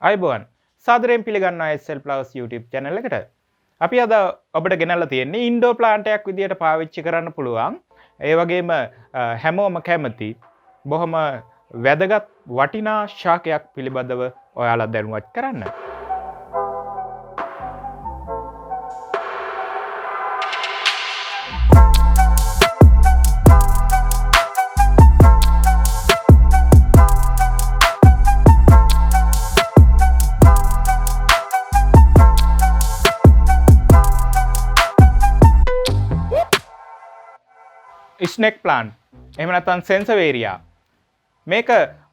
අයිබෝන් සාදරයෙන් පිළිගන්නවා SL Flowers YouTube channel එකට. අපි අද ඔබට ගෙනල්ලා තියෙන්නේ ඉන්ඩෝර් ප්ලාන්ට් එකක් විදියට පාවිච්චි කරන්න පුළුවන්. ඒ වගේම හැමෝම කැමති බොහොම වැදගත් වටිනා ශාකයක් පිළිබඳව ඔයාලා දැනුවත් කරන්න. ස්නෙක් ප්ලාන්ට් එහෙම නැත්නම් සෙන්සවේරියා මේක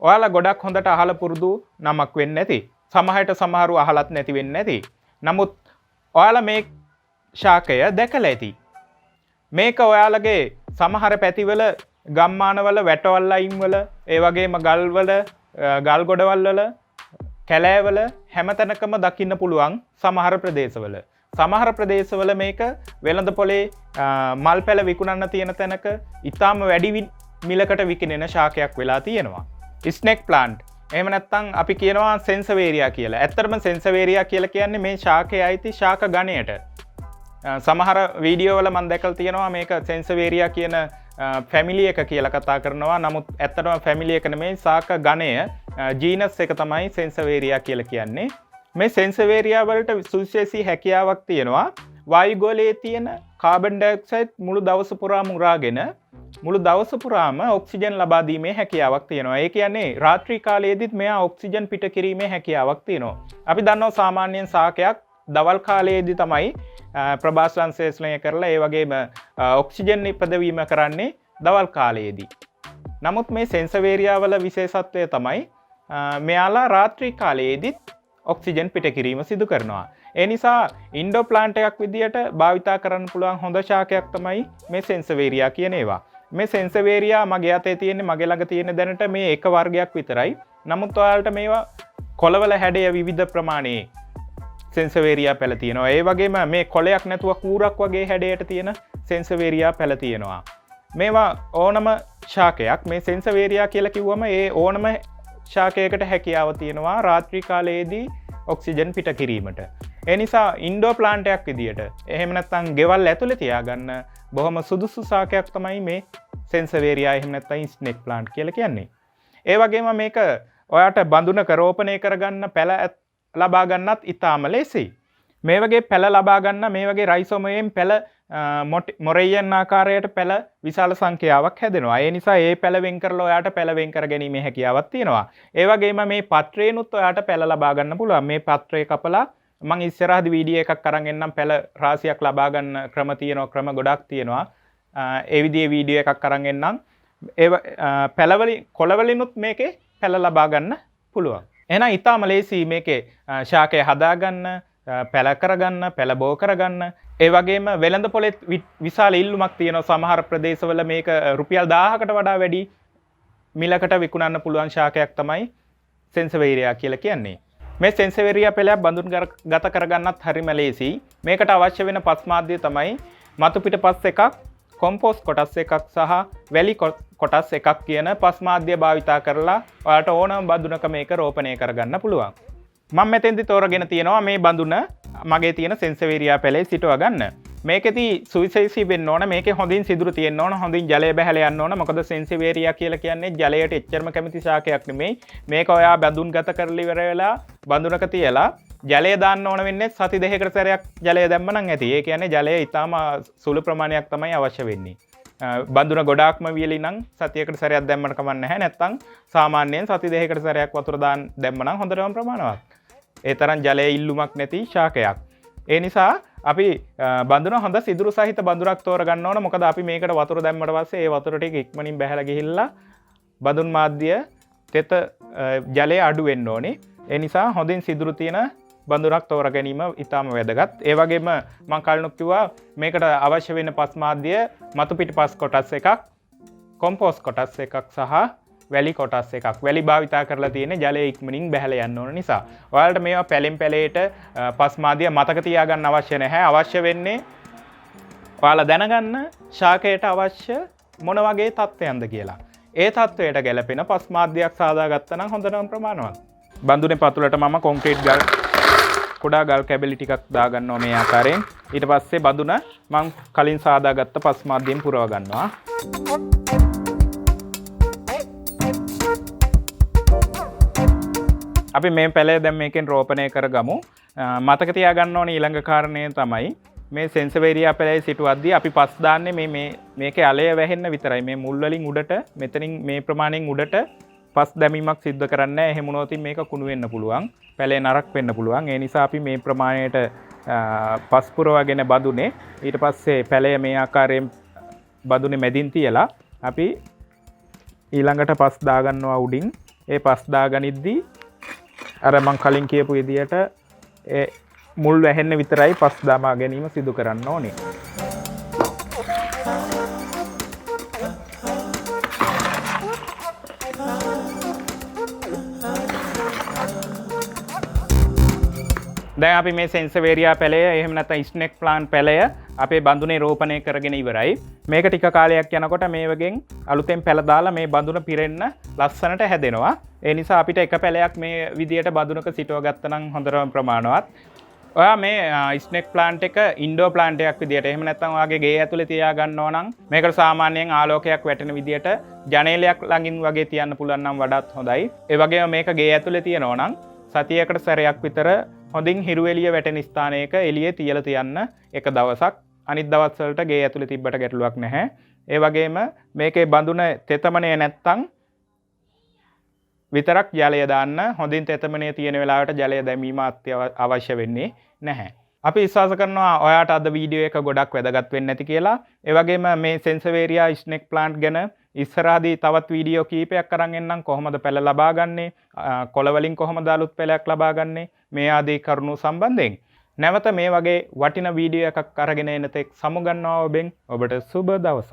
ඔයාලා ගොඩක් හොඳට අහලා පුරුදු නමක් වෙන්නේ නැති සමහරට සමහරු අහලත් නැති වෙන්නේ නැති නමුත් ඔයාලා මේ ශාකය දැකලා ඇති මේක ඔයාලගේ සමහර පැතිවල ගම්මානවල වැටවල් අයින් වල ඒ වගේම ගල්වල ගල් ගොඩවල් වල කැලෑවල හැමතැනකම දකින්න පුළුවන් සමහර ප්‍රදේශවල සමහර ප්‍රදේශවල මේක වෙළඳ පොලේ මල් පැල විකුණන්න තියෙන තැනක ඉතාම වැඩි මිලකට විකිනෙන ශාකයක් වෙලා තියෙනවා. ස්නෙක් ප්ලාන්ට් එහෙම නැත්නම් අපි කියනවා සෙන්සවේරියා කියලා. ඇත්තටම සෙන්සවේරියා කියලා කියන්නේ මේ ශාකයේ අයිති ශාක ගණයට. සමහර වීඩියෝ වල මම දැකලා තියෙනවා මේක සෙන්සවේරියා කියන ෆැමිලි එක කියලා කතා කරනවා. නමුත් ඇත්තටම ෆැමිලි එක නෙමෙයි ශාක ගණය ජීනස් එක තමයි සෙන්සවේරියා කියලා කියන්නේ. මේ සෙන්සවේරියා වලට සුවිශේෂී හැකියාවක් තියෙනවා. වායුගෝලයේ තියෙන කාබන් ඩයොක්සයිඩ් මුළු දවස පුරාම උරාගෙන මුළු දවස පුරාම ඔක්සිජන් ලබා දීමේ හැකියාවක් තියෙනවා. ඒ කියන්නේ රාත්‍රී කාලයේදීත් මෙයා ඔක්සිජන් පිට කිරීමේ හැකියාවක් තියෙනවා. අපි දන්නවා සාමාන්‍යයෙන් ශාකයක් දවල් කාලයේදී තමයි ප්‍රභාස් සංශ්ලේෂණය කරලා ඒ වගේම ඔක්සිජන් ඉපදවීම කරන්නේ දවල් කාලයේදී. නමුත් මේ සෙන්සවේරියා වල විශේෂත්වය තමයි මෙයාලා රාත්‍රී කාලයේදීත් ඔක්සිජන් පිට කිරීම සිදු කරනවා. ඒ නිසා ඉන්ඩෝර් ප්ලාන්ට් එකක් විදියට භාවිතා කරන්න පුළුවන් හොඳ ශාකයක් තමයි මේ සෙන්සවේරියා කියන ඒවා. මේ සෙන්සවේරියා මගේ අතේ තියෙන්නේ මගේ ළඟ තියෙන දැනට මේ එක වර්ගයක් විතරයි. නමුත් ඔයාලට මේවා කොළවල හැඩය විවිධ ප්‍රමාණයේ සෙන්සවේරියා පැල තියෙනවා. ඒ වගේම මේ කොළයක් නැතුව කූරක් වගේ හැඩයට තියෙන සෙන්සවේරියා පැල තියෙනවා. මේවා ඕනම ශාකයක් මේ සෙන්සවේරියා කියලා කිව්වම ඒ ඕනම ශාකයකට හැකියාව තියෙනවා රාත්‍රී කාලයේදී ඔක්සිජන් පිට කිරීමට. ඒ නිසා ඉන්ඩෝර් ප්ලාන්ට් එකක් විදියට එහෙම නැත්නම් ගෙවල් ඇතුලේ තියාගන්න බොහොම සුදුසු ශාකයක් තමයි මේ සෙන්සවේරියා එහෙම නැත්නම් ස්නෙක් ප්ලාන්ට් කියලා කියන්නේ. ඒ වගේම මේක ඔයාට බඳුනක රෝපණය කරගන්න පැල ලබා ගන්නත් ඉතාම ලේසියි. මේ වගේ පැල ලබා ගන්න මේ වගේ රයිසෝමයෙන් පැල මොරෙයන් ආකාරයට පැල විශාල සංඛ්‍යාවක් හැදෙනවා. ඒ නිසා ඒ පැල වෙන් කරලා ඔයාට පැල වෙන් කර ගැනීමේ හැකියාවක් තියෙනවා. ඒ වගේම මේ පත්‍රේනුත් ඔයාට පැල ලබා ගන්න පුළුවන්. මේ පත්‍රය කපලා මම ඉස්සරහදී වීඩියෝ එකක් අරන් එන්නම් පැල රාශියක් ලබා ගන්න ක්‍රම තියෙනවා. ක්‍රම ගොඩක් තියෙනවා. ඒ විදිහේ වීඩියෝ එකක් අරන් එන්නම්. ඒ පැලවලින් කොළවලිනුත් මේකේ පැල ලබා ගන්න පුළුවන්. එහෙනම් ඊටාම ලේසි මේකේ ශාකය හදාගන්න පැල කරගන්න පැල බෝ කරගන්න ඒ වගේම වෙළඳ පොලේ විශාල ඉල්ලුමක් තියෙනවා. සමහර ප්‍රදේශවල මේක රුපියල් 1000කට වඩා වැඩි මිලකට විකුණන්න පුළුවන් ශාකයක් තමයි සෙන්සවේරියා කියලා කියන්නේ. මේ සෙන්සවේරියා පැලයක් බඳුන් ගත කරගන්නත් හරිම ලේසි. මේකට අවශ්‍ය වෙන පස් මාධ්‍ය තමයි මතු පිට පස් එකක්, කොම්පෝස්ට් කොටස් එකක් සහ වැලි කොටස් එකක් කියන පස් මාධ්‍ය භාවිතා කරලා ඔයාලට ඕනම බඳුනක මේක රෝපණය කරගන්න පුළුවන්. මම මෙතෙන්දි තෝරගෙන තියෙනවා මේ බඳුන මගේ තියෙන සෙන්සවේරියා පැලේ සිටව ගන්න. මේකෙදි සුවිශේෂී වෙන්න ඕන. මේකේ හොඳින් සිදුරු තියෙන්න ඕන. හොඳින් ජලය බහැලා යන්න ඕන. මොකද සෙන්සවේරියා කියලා කියන්නේ ජලයට එච්චරම කැමති ශාකයක් නෙමෙයි. මේක ඔයා බඳුන් ගත කරලා ඉවර වෙලා බඳුනක තියලා ජලය දාන්න ඕන වෙන්නේ සති දෙකකට සැරයක් ජලය දැම්ම නම් ඇති. ඒ කියන්නේ ජලය ඊටාම සුළු ප්‍රමාණයක් තමයි අවශ්‍ය වෙන්නේ. බඳුන ගොඩාක්ම වියලි නම් සතියකට සැරයක් දැම්මම කමක් නැහැ. නැත්තම් සාමාන්‍යයෙන් සති දෙකකට සැරයක් වතුර දාන්න දැම්ම නම් හොඳටම ප්‍රමාණවත්. ඒ තරම් ජලයේ ඉල්ලුමක් නැති ශාකයක්. ඒ නිසා අපි බඳුන හොඳ සිදුරු සහිත බඳුනක් තෝරගන්න ඕන. මොකද අපි මේකට වතුර දැම්මට පස්සේ ඒ වතුර ටික ඉක්මනින් බහැලා ගිහිල්ලා බඳුන් මාධ්‍ය තෙත ජලය අඩු වෙන්න ඕනේ. ඒ නිසා හොඳින් සිදුරු තියෙන බඳුනක් තෝරා ගැනීම ඉතාම වැදගත්. ඒ වගේම මම කලිනුත් කිව්වා මේකට අවශ්‍ය වෙන පස් මාධ්‍ය මතු පිටිපස් කොටස් එකක්, කොම්පෝස්ට් කොටස් එකක් සහ වැලි කොටස් එකක්. වැලි භාවිතා කරලා තියෙන ජලය ඉක්මනින් බැහැලා යන්න ඕන නිසා. ඔයාලට මේවා පැලෙන් පැලේට පස් මාධ්‍ය මතක තියාගන්න අවශ්‍ය නැහැ. අවශ්‍ය වෙන්නේ ඔයාලා දැනගන්න ශාකයට අවශ්‍ය මොන වගේ තත්ත්වයන්ද කියලා. ඒ තත්ත්වයට ගැලපෙන පස් මාධ්‍යයක් සාදාගත්තා නම් හොඳටම ප්‍රමාණවත්. බඳුනේ පතුලට මම කොන්ක්‍රීට් ගල් කුඩා ගල් කැබලි ටිකක් දාගන්නවා මේ ආකාරයෙන්. ඊට පස්සේ බඳුන මම කලින් සාදාගත්ත පස් මාධ්‍යයෙන් පුරව ගන්නවා. අපි මේ පැලය දැන් මේකෙන් රෝපණය කරගමු. මතක තියාගන්න ඕනේ ඊළඟ කාරණය තමයි මේ සෙන්සවේරියා පැලේ සිටුවද්දී අපි පස් දාන්නේ මේකේ අලය වැහෙන්න විතරයි. මේ මුල් වලින් උඩට මෙතනින් මේ ප්‍රමාණයෙන් උඩට පස් දැමීමක් සිද්ධ කරන්නේ නැහැ. එහෙම වුණොත් මේක කුණු වෙන්න පුළුවන්. පැලේ නරක් වෙන්න පුළුවන්. ඒ නිසා අපි මේ ප්‍රමාණයට පස් පුරවගෙන බඳුනේ ඊට පස්සේ පැලය මේ ආකාරයෙන් බඳුනේ මැදින් තියලා අපි ඊළඟට පස් දාගන්නවා උඩින්. ඒ පස් දාගනිද්දී අර මං කලින් කියපු විදියට ඒ මුල් වැහෙන්න විතරයි පස් දමා ගැනීම සිදු කරන්න ඕනේ. දැන් අපි මේ සෙන්සවේරියා පැලය එහෙම නැත්නම් ස්නේක් ප්ලාන්ට් පැලය අපේ බඳුනේ රෝපණය කරගෙන ඉවරයි. මේක ටික කාලයක් යනකොට මේ වගේ අලුතෙන් පැල දාලා මේ බඳුන පිරෙන්න ලස්සනට හැදෙනවා. ඒ නිසා අපිට එක පැලයක් මේ විදියට බඳුනක සිටව ගත්තා නම් හොඳටම ප්‍රමාණවත්. ඔයා මේ ස්නේක් ප්ලාන්ට් එක ඉන්ඩෝර් ප්ලාන්ට් එකක් විදියට එහෙම නැත්නම් ඔයාගේ ගේ ඇතුලේ තියා ගන්නවා නම් මේකට සාමාන්‍යයෙන් ආලෝකයක් වැටෙන විදියට ජනේලයක් ළඟින් වගේ තියන්න පුළුවන් නම් වඩාත් හොඳයි. ඒ වගේම මේක ගේ ඇතුලේ තියනවා නම් සතියකට සැරයක් විතර හොඳින් හිරු එළිය වැටෙන ස්ථානයක එළියේ තියලා තියන්න එක දවසක්. අනිත් දවස් වලට ගේ ඇතුලේ තිබ්බට ගැටලුවක් නැහැ. ඒ වගේම මේකේ බඳුන තෙතමනේ නැත්තම් විතරක් ජලය දාන්න. හොඳින් තෙතමනේ තියෙන වෙලාවට ජලය දැමීම අවශ්‍ය වෙන්නේ නැහැ. අපි විශ්වාස කරනවා ඔයාට අද වීඩියෝ එක ගොඩක් වැදගත් වෙන්නේ නැති කියලා. ඒ වගේම මේ සෙන්සවේරියා ස්නේක් ප්ලාන්ට් ගැන ඉස්සරහදී තවත් වීඩියෝ කීපයක් අරන් එන්නම්. කොහොමද පැල ලබාගන්නේ, කොළ වලින් කොහොමද අලුත් පැලයක් ලබාගන්නේ, මේ ආදී කරුණු සම්බන්ධයෙන් නැවත මේ වගේ වටිනා වීඩියෝ එකක් අරගෙන එන තෙක් සමුගන්නවා ඔබෙන්. ඔබට සුබ දවසක්.